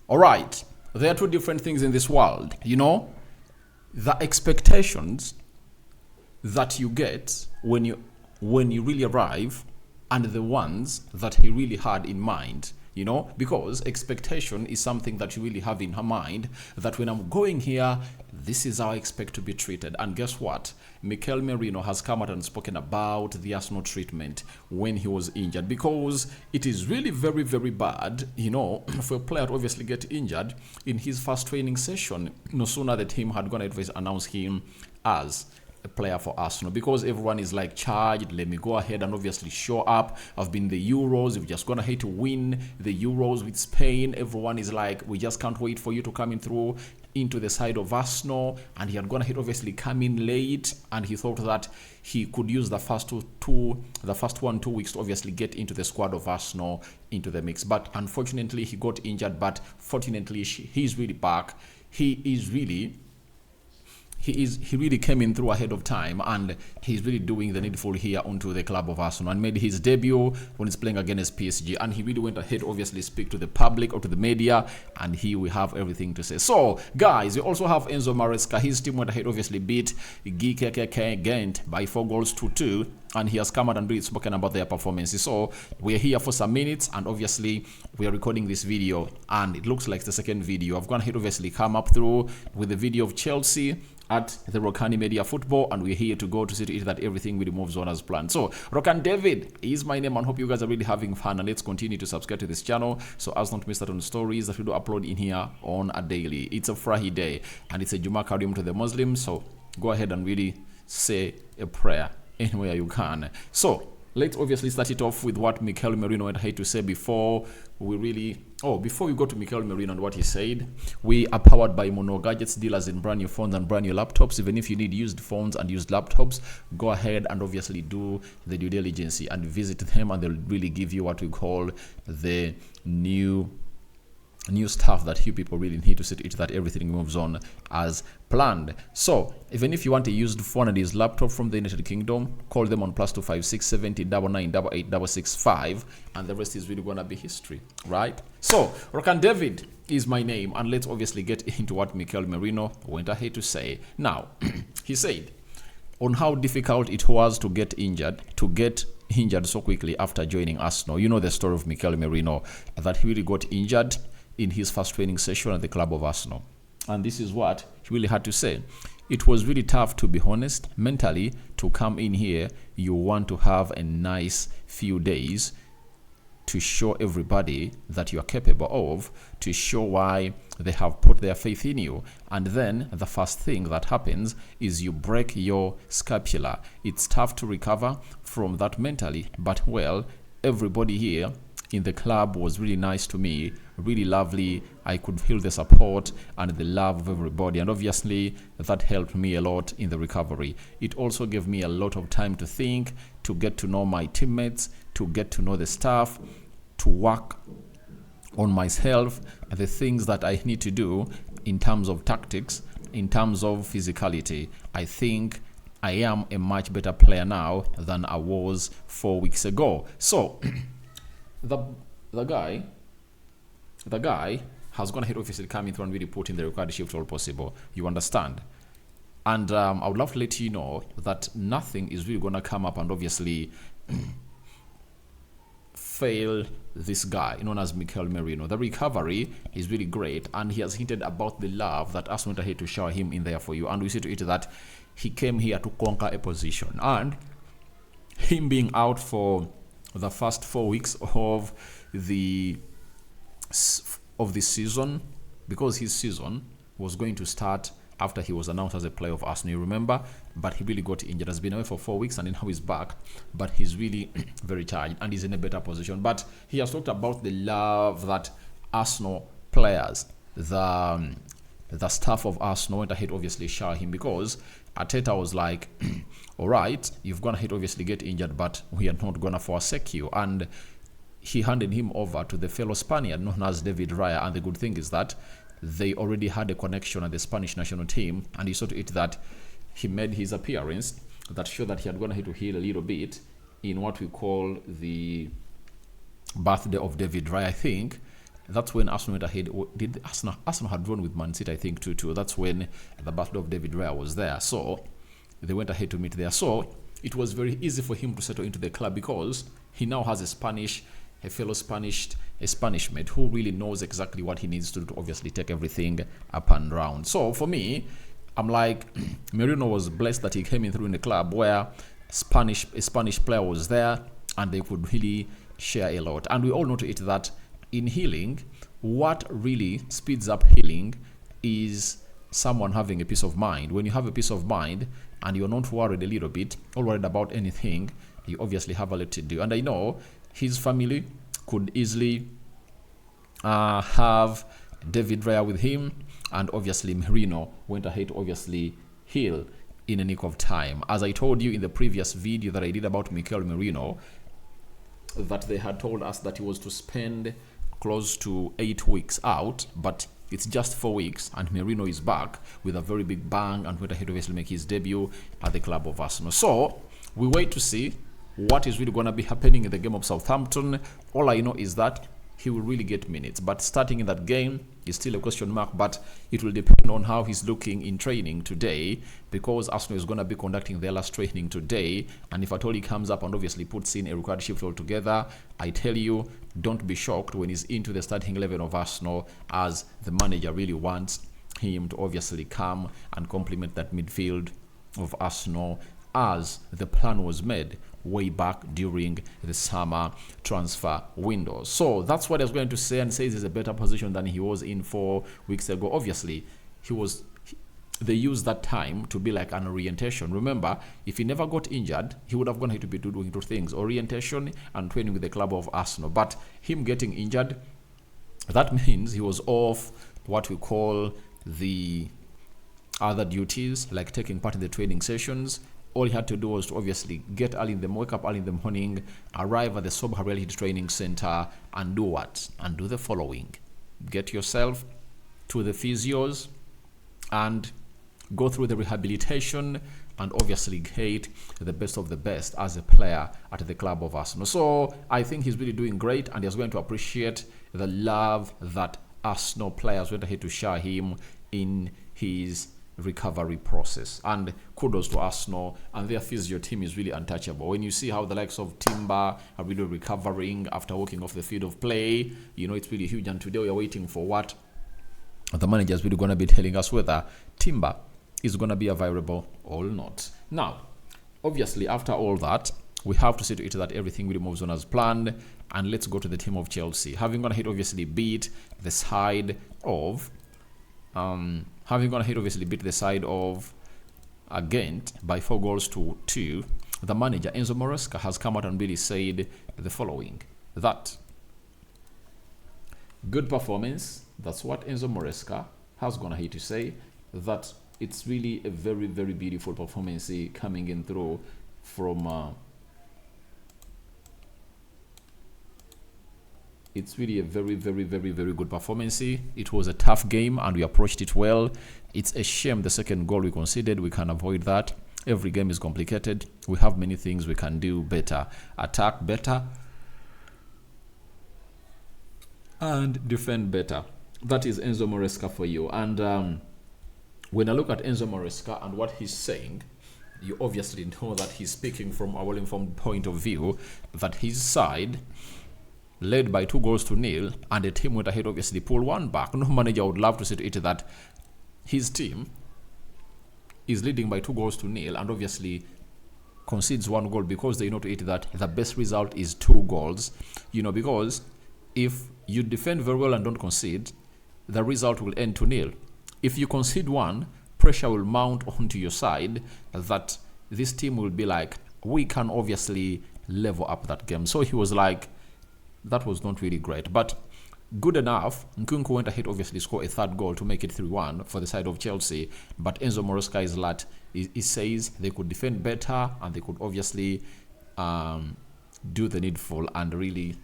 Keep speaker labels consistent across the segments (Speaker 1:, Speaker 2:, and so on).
Speaker 1: All right, there are two different things in this world. The expectations that you get when you really arrive, and the ones that he really had in mind. Because expectation is something that you really have in her mind, that when I'm going here, this is how I expect to be treated. And guess what? Mikel Merino has come out and spoken about the Arsenal treatment when he was injured, because it is really very, very bad, for a player to obviously get injured in his first training session. No sooner the team had gone ahead and announced him as a player for Arsenal, because everyone is like, charged, let me go ahead and obviously show up. I've been the Euros, we've just gone ahead to win the Euros with Spain. Everyone is like, we just can't wait for you to come in through into the side of Arsenal. And he had gone ahead obviously come in late, and he thought that he could use the first 2 weeks to obviously get into the squad of Arsenal, into the mix. But unfortunately he got injured, but fortunately he's really back. He really came in through ahead of time, and he's really doing the needful here onto the club of Arsenal, and made his debut when he's playing against PSG. And he really went ahead, obviously, speak to the public or to the media, and he will have everything to say. So, guys, we also have Enzo Maresca. His team went ahead, obviously beat GKK Ghent by 4-2, and he has come out and really spoken about their performances. So we're here for some minutes, and obviously we are recording this video, and it looks like the second video. I've gone ahead, obviously come up through with the video of Chelsea at the Rokani Media Football, and we're here to go to see to it that everything really moves on as planned. So Rokani David is my name, and hope you guys are really having fun, and let's continue to subscribe to this channel so as not to miss out on stories that we do upload in here on a daily. It's a Friday, and it's a Juma Karim to the Muslims, so go ahead and really say a prayer anywhere you can. So let's obviously start it off with what Mikel Merino had to say before we go to Mikel Merino and what he said. We are powered by Mono Gadgets, dealers in brand new phones and brand new laptops. Even if you need used phones and used laptops, go ahead and obviously do the due diligence and visit them, and they'll really give you what we call the new stuff that you people really need to see it that everything moves on as planned. So even if you want a used phone and used laptop from the United Kingdom, call them on +256 70 99 88 665, and the rest is really gonna be history, right? So Rokani David is my name, and let's obviously get into what Mikel Merino went ahead to say. Now he said on how difficult it was to get injured so quickly after joining Arsenal. You know the story of Mikel Merino, that he really got injured in his first training session at the club of Arsenal. And this is what he really had to say. It was really tough, to be honest, mentally, to come in here. You want to have a nice few days to show everybody that you are capable of, to show why they have put their faith in you. And then the first thing that happens is you break your scapula. It's tough to recover from that mentally, but well, everybody here in the club was really nice to me, really lovely. I could feel the support and the love of everybody, and obviously that helped me a lot in the recovery. It also gave me a lot of time to think, to get to know my teammates, to get to know the staff, to work on myself, the things that I need to do in terms of tactics, in terms of physicality. I think I am a much better player now than I was 4 weeks ago. So the guy has gone ahead obviously coming through and really put in the required shift all possible. You understand? And I would love to let you know that nothing is really gonna come up and obviously fail this guy known as Mikel Merino. The recovery is really great, and he has hinted about the love that Arsenal went ahead to shower him in there for you. And we see to it that he came here to conquer a position, and him being out for the first 4 weeks of the season, because his season was going to start after he was announced as a player of Arsenal, you remember, but he really got injured. Has been away for 4 weeks, and then now he's back, but he's really very charged and he's in a better position. But he has talked about the love that Arsenal players, the staff of Arsenal went ahead obviously shower him, because Arteta was like, all right, you've gone ahead obviously get injured, but we are not gonna forsake you. And he handed him over to the fellow Spaniard known as David Raya. And the good thing is that they already had a connection at the Spanish national team, and he saw to it that he made his appearance that showed that he had gone ahead to heal a little bit in what we call the birthday of David Raya, I think. That's when Arsenal went ahead. Did Arsenal had drawn with Man City, I think, 2-2. That's when the battle of David Raya was there. So they went ahead to meet there. So it was very easy for him to settle into the club because he now has a fellow Spanish mate who really knows exactly what he needs to do to obviously take everything up and round. So for me, I'm like, Merino was blessed that he came in through in the club where a Spanish player was there and they could really share a lot. And we all know to it that in healing, what really speeds up healing is someone having a peace of mind. When you have a peace of mind and you're not worried a little bit or worried about anything, you obviously have a lot to do. And I know his family could easily have David Raya with him, and obviously Merino went ahead to obviously heal in a nick of time. As I told you in the previous video that I did about Mikel Merino, that they had told us that he was to spend close to 8 weeks out, but it's just 4 weeks, and Merino is back with a very big bang and went ahead to obviously make his debut at the club of Arsenal. So we wait to see what is really going to be happening in the game of Southampton. All I know is that he will really get minutes, but starting in that game is still a question mark. But it will depend on how he's looking in training today, because Arsenal is going to be conducting their last training today, and if at all he comes up and obviously puts in a required shift altogether, I tell you, don't be shocked when he's into the starting 11 of Arsenal, as the manager really wants him to obviously come and complement that midfield of Arsenal, as the plan was made way back during the summer transfer window. So that's what I was going to say, and says he's a better position than he was in 4 weeks ago. Obviously, they used that time to be like an orientation. Remember, if he never got injured, he would have gone ahead to be doing two things: orientation and training with the club of Arsenal. But him getting injured, that means he was off what we call the other duties, like taking part in the training sessions. All he had to do was to obviously wake up early in the morning, arrive at the Sober Reality Training Center, and do what? And do the following: get yourself to the physios and go through the rehabilitation, and obviously get the best of the best as a player at the club of Arsenal. So I think he's really doing great, and he's going to appreciate the love that Arsenal players went ahead to share him in his recovery process. And kudos to Arsenal, and their physio team is really untouchable. When you see how the likes of Timber are really recovering after walking off the field of play, you know it's really huge. And today we are waiting for what the manager is really going to be telling us, whether Timber is going to be available or not. Now, obviously, after all that, we have to see to it that everything really moves on as planned. And let's go to the team of Chelsea. Having gone ahead, obviously beat the side of Ghent by 4-2. The manager, Enzo Maresca, has come out and really said the following: that good performance. That's what Enzo Maresca has gone ahead to say, that it's really a very, very beautiful performance coming in through from it's really a very, very, very, very good performance. It was a tough game and we approached it well. It's a shame the second goal we conceded. We can avoid that. Every game is complicated. We have many things we can do better. Attack better and defend better. That is Enzo Maresca for you. And when I look at Enzo Maresca and what he's saying, you obviously know that he's speaking from a well-informed point of view, that his side led by 2-0, and the team went ahead obviously pull one back. No manager would love to say to it that his team is leading by 2-0 and obviously concedes 1 goal, because they know to it that the best result is 2 goals. You know, because if you defend very well and don't concede, the result will end 2-0. If you concede 1, pressure will mount onto your side, that this team will be like, we can obviously level up that game. So he was like, that was not really great, but good enough. Nkunku went ahead obviously score a 3rd goal to make it 3-1 for the side of Chelsea. But Enzo Maresca is like, he says they could defend better and they could obviously do the needful and really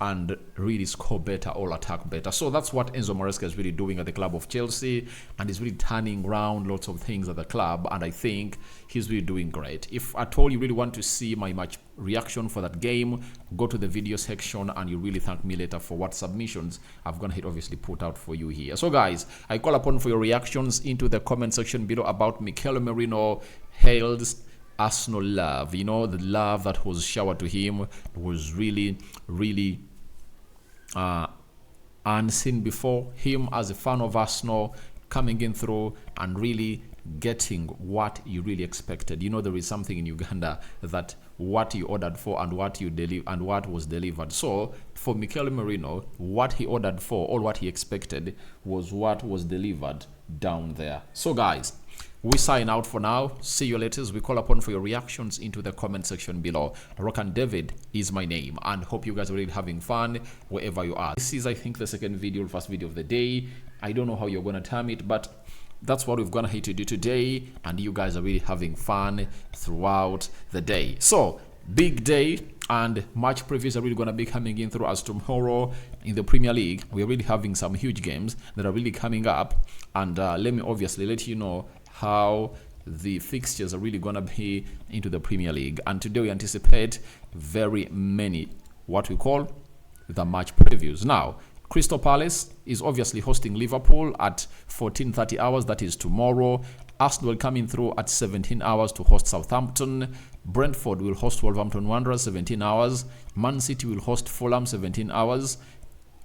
Speaker 1: and really score better or attack better. So that's what Enzo Maresca is really doing at the club of Chelsea, and he's really turning around lots of things at the club, and I think he's really doing great. If at all you really want to see my match reaction for that game, go to the video section and you really thank me later for what submissions I've gonna hit obviously put out for you here. So guys, I call upon for your reactions into the comment section below about Mikel Merino hails Arsenal love. You know, the love that was showered to him was really unseen before. Him as a fan of Arsenal coming in through and really getting what you really expected. You know, there is something in Uganda that what you ordered for and what you and what was delivered. So for Mikel Merino, what he ordered for or what he expected was what was delivered down there. So guys, we sign out for now. See you later. We call upon for your reactions into the comment section below. Rokani David is my name, and hope you guys are really having fun wherever you are. This is, I think, the second video, first video of the day. I don't know how you're gonna term it, but that's what we've gonna hit to do today, and you guys are really having fun throughout the day. So big day, and match previews are really gonna be coming in through as tomorrow in the Premier League. We're really having some huge games that are really coming up, and let me obviously let you know how the fixtures are really gonna be into the Premier League. And today we anticipate very many what we call the match previews. Now, Crystal Palace is obviously hosting Liverpool at 14:30 hours, that is tomorrow. Arsenal will come in through at 17 hours to host Southampton. Brentford will host Wolverhampton Wanderers 17 hours. Man City will host Fulham 17 hours.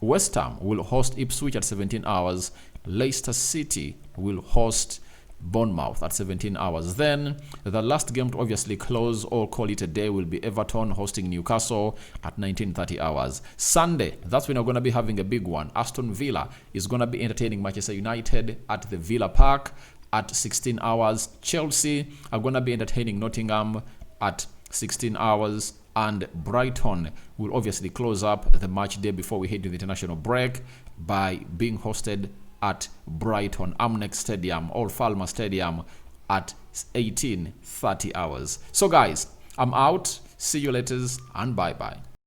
Speaker 1: West Ham will host Ipswich at 17 hours. Leicester City will host Bournemouth at 17 hours. Then the last game to obviously close or call it a day will be Everton hosting Newcastle at 19:30 hours. Sunday, that's when we're going to be having a big one. Aston Villa is going to be entertaining Manchester United at the Villa Park at 16 hours. Chelsea are going to be entertaining Nottingham at 16 hours. And Brighton will obviously close up the match day before we head to the international break by being hosted at Brighton Amnex Stadium or Falmer Stadium at 18:30 hours. So guys, I'm out. See you later and bye bye.